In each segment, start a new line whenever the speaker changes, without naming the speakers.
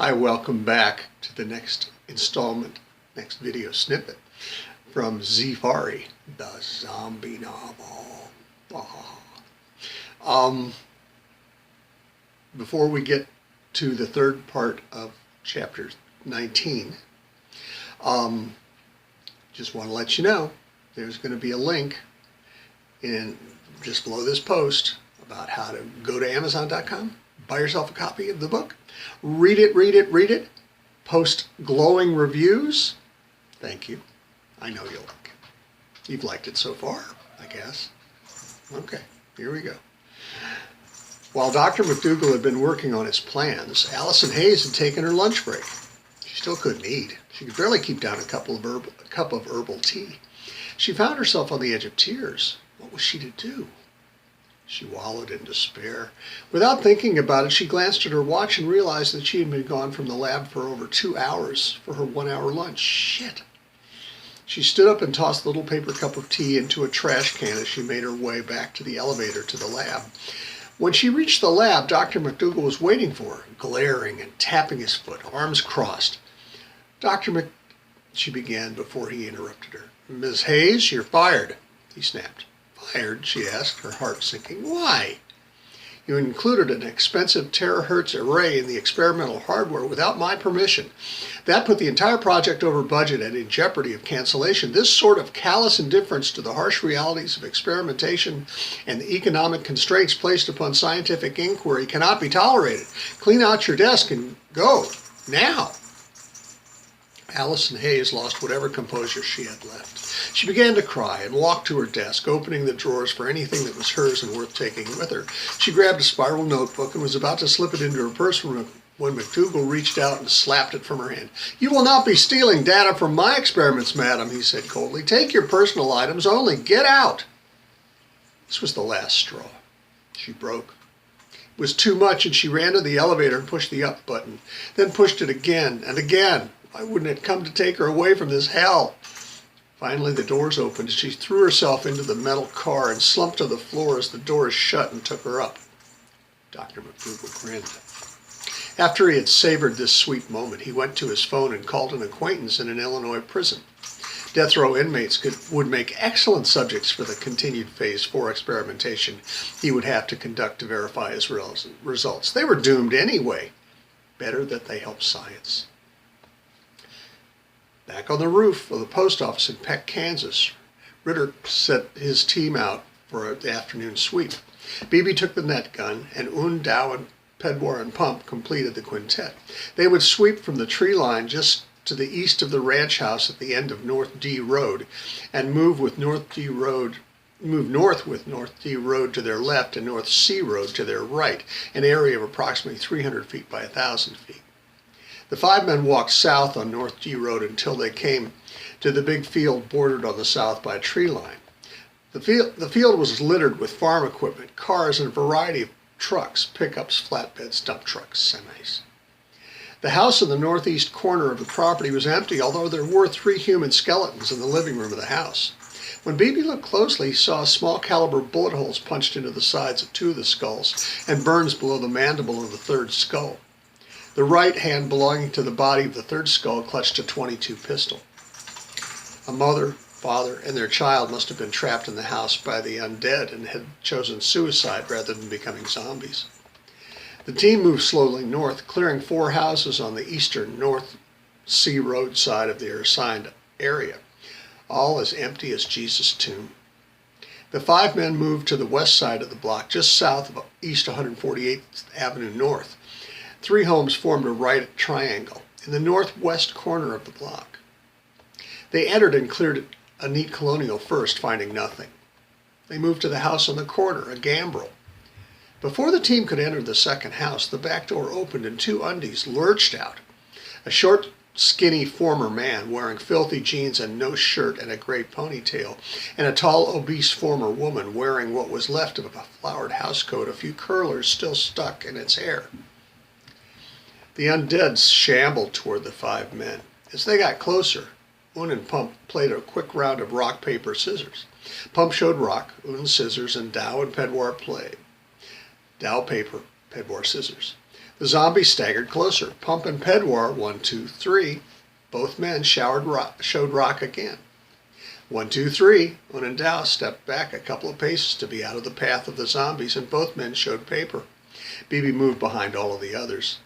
Hi, welcome back to the next installment, next video snippet from Z-fari, the zombie novel. Before we get to the third part of chapter 19, just want to let you know there's going to be a link in just below this post about how to go to Amazon.com, buy yourself a copy of the book, read it, post glowing reviews. Thank you. I know you'll like it. You've liked it so far, I guess. Okay, here we go. While Dr. McDougall had been working on his plans, Allison Hay had taken her lunch break. She still couldn't eat. She could barely keep down a cup of herbal tea. She found herself on the edge of tears. What was she to do? She wallowed in despair. Without thinking about it, she glanced at her watch and realized that she had been gone from the lab for over 2 hours for her 1-hour lunch. Shit! She stood up and tossed the little paper cup of tea into a trash can as she made her way back to the elevator to the lab. When she reached the lab, Dr. McDougall was waiting for her, glaring and tapping his foot, arms crossed. She began before he interrupted her. Ms. Hayes, you're fired, he snapped. Fired? She asked, her heart sinking. Why? You included an expensive terahertz array in the experimental hardware without my permission. That put the entire project over budget and in jeopardy of cancellation. This sort of callous indifference to the harsh realities of experimentation and the economic constraints placed upon scientific inquiry cannot be tolerated. Clean out your desk and go, now. Allison Hayes lost whatever composure she had left. She began to cry and walked to her desk, opening the drawers for anything that was hers and worth taking with her. She grabbed a spiral notebook and was about to slip it into her purse when McDougall reached out and slapped it from her hand. You will not be stealing data from my experiments, madam, he said coldly. Take your personal items only. Get out. This was the last straw. She broke. It was too much, and she ran to the elevator and pushed the up button, then pushed it again and again. Why wouldn't it come to take her away from this hell? Finally, the doors opened. She threw herself into the metal car and slumped to the floor as the doors shut and took her up. Dr. McDougall grinned. After he had savored this sweet moment, he went to his phone and called an acquaintance in an Illinois prison. Death row inmates would make excellent subjects for the continued Phase 4 experimentation he would have to conduct to verify his results. They were doomed anyway. Better that they help science. Back on the roof of the post office in Peck, Kansas, Ritter set his team out for the afternoon sweep. BeBe took the net gun, and Dow, and Pedwar and Pump completed the quintet. They would sweep from the tree line just to the east of the ranch house at the end of North D Road, and move north with North D Road to their left and North C Road to their right, an area of approximately 300 feet by 1,000 feet. The 5 men walked south on North G Road until they came to the big field bordered on the south by a tree line. The field was littered with farm equipment, cars, and a variety of trucks, pickups, flatbeds, dump trucks, semis. The house in the northeast corner of the property was empty, although there were 3 human skeletons in the living room of the house. When BeBe looked closely, he saw small caliber bullet holes punched into the sides of 2 of the skulls and burns below the mandible of the 3rd skull. The right hand belonging to the body of the 3rd skull clutched a .22 pistol. A mother, father, and their child must have been trapped in the house by the undead and had chosen suicide rather than becoming zombies. The team moved slowly north, clearing 4 houses on the eastern North C Road side of their assigned area, all as empty as Jesus' tomb. The 5 men moved to the west side of the block, just south of East 148th Avenue North. 3 homes formed a right triangle in the northwest corner of the block. They entered and cleared a neat colonial first, finding nothing. They moved to the house on the corner, a gambrel. Before the team could enter the second house, the back door opened and 2 undies lurched out. A short, skinny former man wearing filthy jeans and no shirt and a gray ponytail, and a tall, obese former woman wearing what was left of a flowered housecoat, a few curlers still stuck in its hair. The undead shambled toward the 5 men. As they got closer, Un and Pump played a quick round of rock, paper, scissors. Pump showed rock, Un scissors, and Dow and Pedwar played. Dow paper, Pedwar scissors. The zombies staggered closer. Pump and Pedwar, 1, 2, 3. Both men showed rock again. 1, 2, 3. Un and Dow stepped back a couple of paces to be out of the path of the zombies, and both men showed paper. BeBe moved behind all of the others.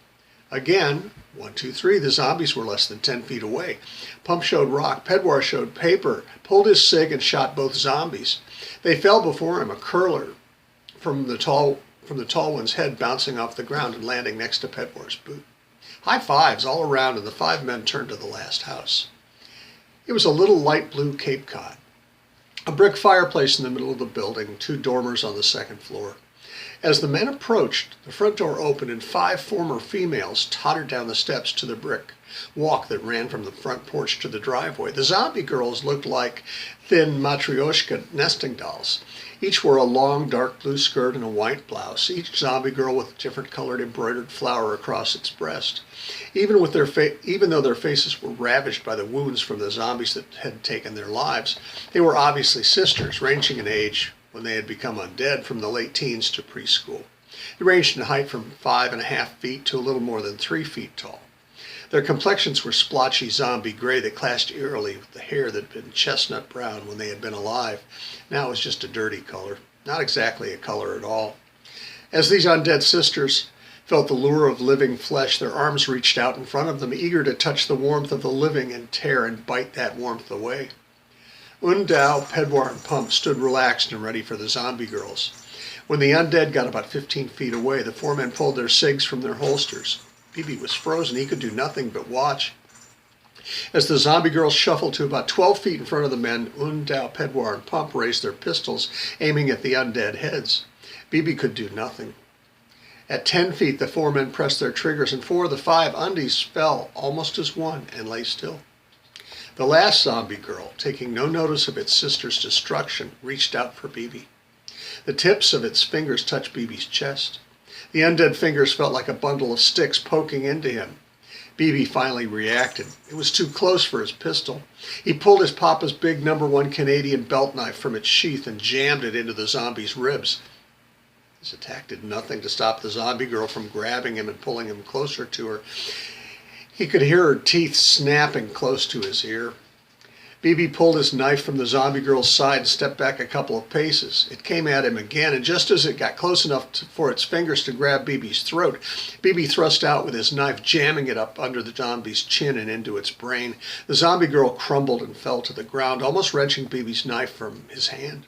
Again, 1, 2, 3. The zombies were less than 10 feet away. Pump showed rock. Pedwar showed paper, pulled his sig, and shot both zombies. They fell before him, a curler from the tall one's head bouncing off the ground and landing next to Pedwar's boot. High fives all around, and the 5 men turned to the last house. It was a little light blue Cape Cod. A brick fireplace in the middle of the building, 2 dormers on the 2nd floor. As the men approached, the front door opened and 5 former females tottered down the steps to the brick walk that ran from the front porch to the driveway. The zombie girls looked like thin matryoshka nesting dolls. Each wore a long dark blue skirt and a white blouse, each zombie girl with a different colored embroidered flower across its breast. Even though their faces were ravaged by the wounds from the zombies that had taken their lives, they were obviously sisters, ranging in age when they had become undead from the late teens to preschool. They ranged in height from 5.5 feet to a little more than 3 feet tall. Their complexions were splotchy zombie gray that clashed eerily with the hair that had been chestnut brown when they had been alive. Now it was just a dirty color, not exactly a color at all. As these undead sisters felt the lure of living flesh, their arms reached out in front of them, eager to touch the warmth of the living and tear and bite that warmth away. Un, Dow, Pedwar, and Pump stood relaxed and ready for the zombie girls. When the undead got about 15 feet away, the 4 men pulled their cigs from their holsters. BeBe was frozen. He could do nothing but watch. As the zombie girls shuffled to about 12 feet in front of the men, Un, Dow, Pedwar, and Pump raised their pistols, aiming at the undead heads. BeBe could do nothing. At 10 feet, the 4 men pressed their triggers, and 4 of the 5 undies fell almost as one and lay still. The last zombie girl, taking no notice of its sister's destruction, reached out for BeBe. The tips of its fingers touched BeBe's chest. The undead fingers felt like a bundle of sticks poking into him. BeBe finally reacted. It was too close for his pistol. He pulled his papa's big No. 1 Canadian belt knife from its sheath and jammed it into the zombie's ribs. His attack did nothing to stop the zombie girl from grabbing him and pulling him closer to her. He could hear her teeth snapping close to his ear. BeBe pulled his knife from the zombie girl's side and stepped back a couple of paces. It came at him again, and just as it got close enough for its fingers to grab BeBe's throat, BeBe thrust out with his knife, jamming it up under the zombie's chin and into its brain. The zombie girl crumbled and fell to the ground, almost wrenching BeBe's knife from his hand.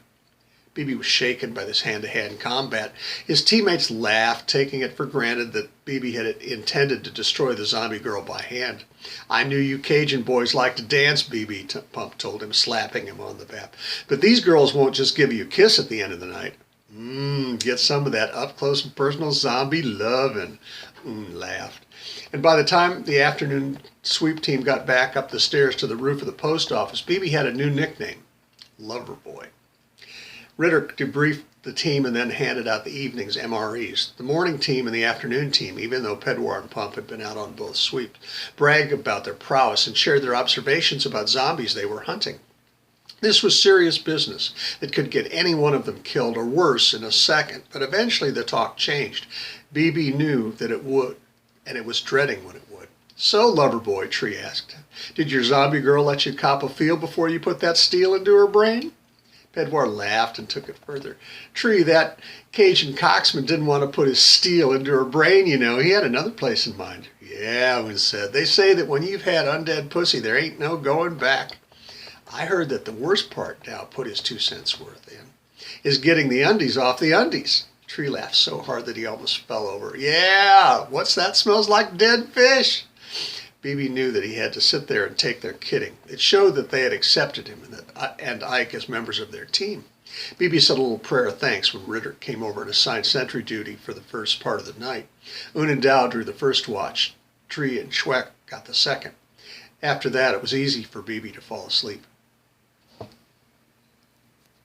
BeBe was shaken by this hand-to-hand combat. His teammates laughed, taking it for granted that BeBe had intended to destroy the zombie girl by hand. "I knew you Cajun boys liked to dance," BeBe Pump told him, slapping him on the back. "But these girls won't just give you a kiss at the end of the night. Get some of that up-close and personal zombie lovin'." Laughed. And by the time the afternoon sweep team got back up the stairs to the roof of the post office, BeBe had a new nickname, Loverboy. Ritter debriefed the team and then handed out the evening's MREs. The morning team and the afternoon team, even though Pedwar and Pump had been out on both sweeps, bragged about their prowess and shared their observations about zombies they were hunting. This was serious business that could get any one of them killed or worse in a second, but eventually the talk changed. BeBe knew that it would, and it was dreading when it would. "So, Loverboy," Tree asked, "did your zombie girl let you cop a feel before you put that steel into her brain?" Pedwar laughed and took it further. "Tree, that Cajun coxman didn't want to put his steel into her brain, you know. He had another place in mind." "Yeah," Wynn said. "They say that when you've had undead pussy, there ain't no going back." "I heard that the worst part," Dow put his 2 cents worth in, "is getting the undies off the undies." Tree laughed so hard that he almost fell over. "Yeah, what's that? Smells like dead fish." BeBe knew that he had to sit there and take their kidding. It showed that they had accepted him and Ike as members of their team. BeBe said a little prayer of thanks when Ritter came over and assigned sentry duty for the first part of the night. Un and Dow drew the first watch. Tree and Schweck got the second. After that, it was easy for BeBe to fall asleep.